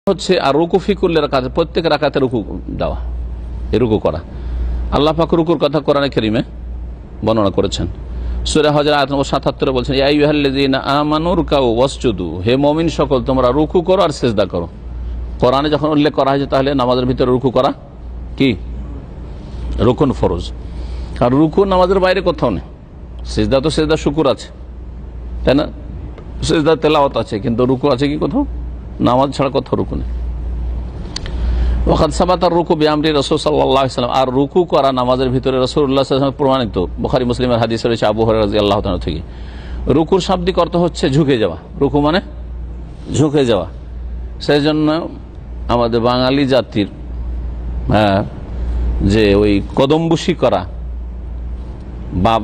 হচ্ছে আর রুকু ফি কুল্লি রাকাত, প্রত্যেক রাকাতে রুকু দেওয়া, এই রুকু করা। আল্লাহ পাক রুকুর কথা কোরআনে কারীমে বর্ণনা করেছেন। সূরা হজর আয়াত নম্বর ৭৭ বলছেন, ইয়া আইয়ুহাল্লাযীনা আমানু রুকাউ ওয়াসজুদু, হে মুমিন সকল তোমরা রুকু করো আর সিজদা করো। কোরআনে যখন উল্লেখ করা হয়েছে তাহলে নামাজের ভিতরে রুকু করা কি রুকুন ফরজ, আর রুকু নামাজের বাইরে কোথাও নেই। সিজদা তো সিজদা শুকুর আছে, তাই না, সিজদা তেলাওয়াত আছে, কিন্তু রুকু আছে কি কোথাও? নামাজ ছাড়া কোথাও রুকু নেই। ওয়াকাদ সাবাতা রুকু বিআমরি রাসূল সাল্লাল্লাহু আলাইহি ওয়াসাল্লাম, আর রুকু করা নামাজের ভিতরে রাসূলুল্লাহ সাল্লাল্লাহু আলাইহি ওয়াসাল্লাম প্রমাণিত। বুখারী মুসলিমের হাদিস রয়েছে আবু হুরায়রা রাদিয়াল্লাহু তাআলা থেকে। রুকুর শাব্দিক অর্থ হচ্ছে ঝুঁকে যাওয়া, রুকু মানে ঝুঁকে যাওয়া। সেই জন্য আমাদের বাঙালি জাতির যে ওই কদমবুসি করা, বাপ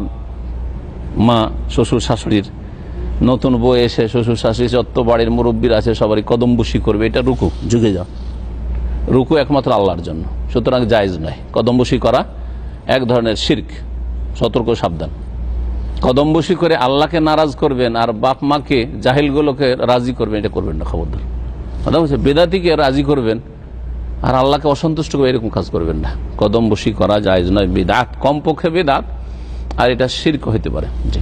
মা শ্বশুর শাশুড়ির, নতুন বউ এসে শ্বশুর শাশুড়ি যত বাড়ির মুরব্বীর আছে সবারই কদমবুসি করবে, এটা রুকু, ঝুঁকে যাওয়া। রুকু একমাত্র আল্লাহর জন্য, সুতরাং জায়েজ নয়। কদমবুসি করা এক ধরনের শিরক, সতর্ক সাবধান। কদমবুসি করে আল্লাহকে নারাজ করবেন আর বাপ মাকে জাহিলগুলোকে রাজি করবেন, এটা করবেন না, খবরদার। কথা বলছে বেদাতিকে রাজি করবেন আর আল্লাহকে অসন্তুষ্ট করে এরকম কাজ করবেন না। কদমবুসি করা জায়েজ নয়, বিদআত, কমপক্ষে বিদআত, আর এটা শিরক হইতে পারে। জি।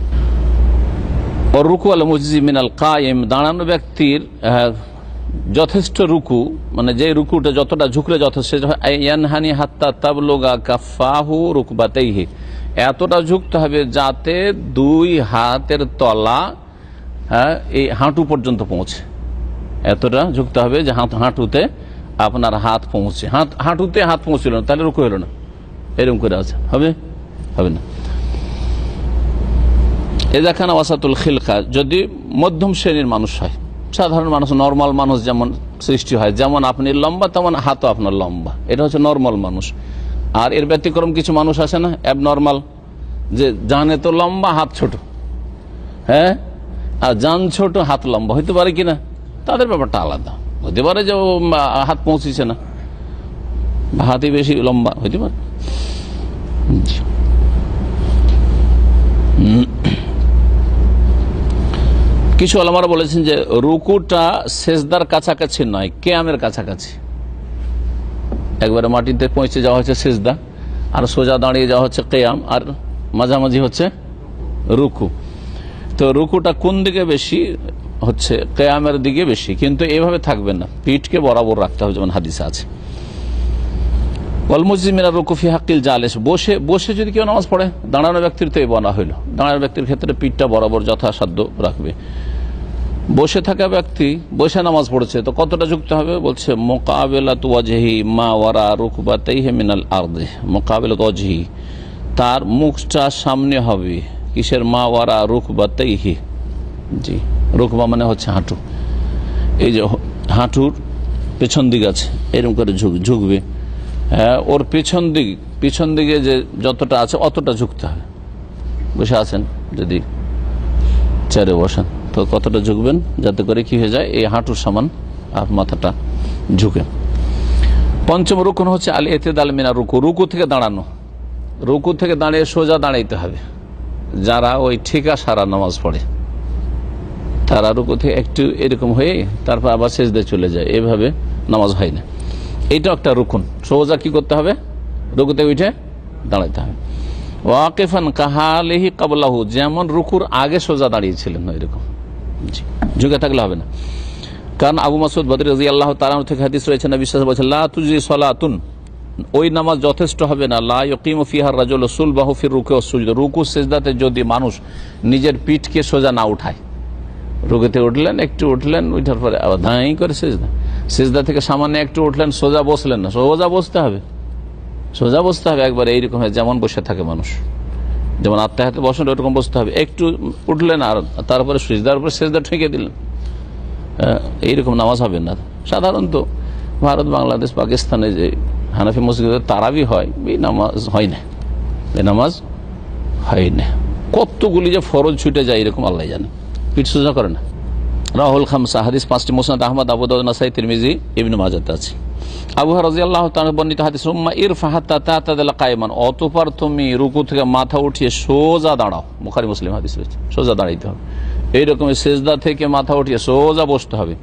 রুকু আল মুজজি মিনাল কায়েম, দাঁড়ানো ব্যক্তির যথেষ্ট রুকু, মানে যে রুকুটা যতটা ঝুঁকলে যথেষ্ট, ইয়ানহানি হাত্তা তাবলুগা কাফাহু রুকবাতাইহি, এতটা ঝুঁকতে হবে যাতে দুই হাতের তলা এই হাঁটু পর্যন্ত পৌঁছে। এতটা ঝুঁকতে হবে যে হাঁটুতে আপনার হাত পৌঁছে। হাঁটুতে হাত পৌঁছল না তাহলে রুকু হলো না, এরকম করে আছে, হবে হবে না। এযা কানা ওয়াসাতুল খিলকা, যদি মধ্যম শ্রেণীর মানুষ হয়, সাধারণ মানুষ, নরমাল মানুষ যেমন সৃষ্টি হয়, যেমন আপনি লম্বা তেমন হাতও আপনার লম্বা, এটা হচ্ছে নরমাল মানুষ। আর এর ব্যতিক্রম কিছু মানুষ আছে না, অ্যাবনর্মাল, যে জানে তো লম্বা হাত ছোট, হ্যাঁ, আর জান ছোট হাত লম্বা, হইতে পারে কিনা, তাদের ব্যাপারটা আলাদা। হতে পারে যে হাত পৌঁছিছে না, হাতই বেশি লম্বা হইতে পারে। কিছু আলেমারা বলেছেন যে রুকুটা সেজদার কাছাকাছি নয়, কিয়ামের কাছাকাছি। একবারে মাটিতে পৌঁছে যাওয়া হচ্ছে সেজদা, আর সোজা দাঁড়িয়ে যাওয়া হচ্ছে কিয়াম, আর মাঝামাঝি হচ্ছে রুকু। তো রুকুটা কোন দিকে বেশি হচ্ছে? কিয়ামের দিকে বেশি, কিন্তু এভাবে থাকবে না, পিঠকে বরাবর রাখতে হবে, যেমন হাদিসে আছে। ওয়াল মুজজি মিনার রুকু ফি হাক্কিল জালিস, বসে বসে যদি কেউ নামাজ পড়ে, দাঁড়ানো ব্যক্তির তো এই বলা হইল, দাঁড়ানো ব্যক্তির ক্ষেত্রে পিঠটা বরাবর যথাসাধ্য রাখবে। বসে থাকা ব্যক্তি বসে নামাজ পড়ছে, তো কতটা ঝুঁকতে হবে? বলছে মুকাবিলাতু ওয়াজহি মা ওয়ারা রুকবাতাইহি মিনাল আরদি, মুকাবিলাতু ওয়াজহি, তার মুখটা সামনে হবে কিসের? মা ওয়ারা রুকবাতাইহি। জি, রুকবা মানে হচ্ছে হাঁটু, এই যে হাঁটুর পেছন দিক আছে, এরকম করে ঝুঁকবে। ওর পিছন দিকে যে যতটা আছে অতটা ঝুঁকতে হবে। বসে আছেন, যদি চেয়ারে বসেন তো কতটা ঝুঁকবেন যাতে করে কি হয়ে যায়, এই হাঁটুর সমান মাথাটা ঝুঁকে। পঞ্চম রুকুন হচ্ছে আল ইতিদাল মিনা রুকু, রুকু থেকে দাঁড়ানো। রুকু থেকে দাঁড়িয়ে সোজা দাঁড়াইতে হবে। যারা ওই ঠিকা সারা নামাজ পড়ে তারা রুকু থেকে একটু এরকম হয়ে তারপর আবার সেজদায় চলে যায়, এভাবে নামাজ হয় না। এইটা একটা রুকুন, সোজা কি করতে হবে? রুকুতে উঠে দাঁড়াইতে হবে। ওয়াকিফান কাহালিহি কাবলাহু, যেমন রুকুর আগে সোজা দাঁড়িয়েছিলেন এরকম, ঝুঁকে থাকলে হবে না। কারণ আবু মাসউদ বদরি রাদিয়াল্লাহু তাআলা থেকে হাদিস রয়েছে, নবী সাল্লাল্লাহু আলাইহি ওয়াসাল্লাম বলেছেন, লা তুজি সালাতুন, ওই নামাজ যথেষ্ট হবে না, লা ইয়াকিমু ফিহা রাজুলু সুলবাহু ফির রুকু ওয়াস সুজুদ, রুকু সিজদাতে যদি মানুষ নিজের পিঠকে সোজা না উঠায়, রুকুতে উঠলেন, একটু উঠলেন, উঠার পরে আবার ধাই করে সিজদা, সিজদা থেকে সামান্য একটু উঠলেন, সোজা বসলেন না, সোজা বসতে হবে, সোজা বসতে হবে একবার এইরকম, যেমন বসে থাকে মানুষ, যেমন আত্মাহাতে বসেন ওরকম বসতে হবে। একটু উঠলেন আর তারপরে সিজদার উপরে সিজদা ঠেকে দিলেন, এইরকম নামাজ হবে না। সাধারণত ভারত, বাংলাদেশ, পাকিস্তানে যে হানাফি মসজিদে তারাবি হয়, এই নামাজ হয় না, এই নামাজ হয় না। কতগুলি যে ফরজ ছুটে যায় এরকম আল্লাহ জানে, পিঠ সোজা করে না। রাহুল খামসা, হাদিস 5টি, মুসনাদ আহমদ, আবু দাউদ, নাসাই, তিরমিজি, ইবনে মাজাতে আছে। আবু হুরায়রা রাদিয়াল্লাহু তাআলা বর্ণিত হাদিস, সুম্মা ইরফা হাত্তা তা'তাদিলা কায়মান, অতঃপর তুমি রুকু থেকে মাথা উঠিয়ে সোজা দাঁড়াও। বুখারী মুসলিম হাদিস রয়েছে, সোজা দাঁড়াইতে হবে। এইরকম সিজদা থেকে মাথা উঠিয়ে সোজা বসতে হবে।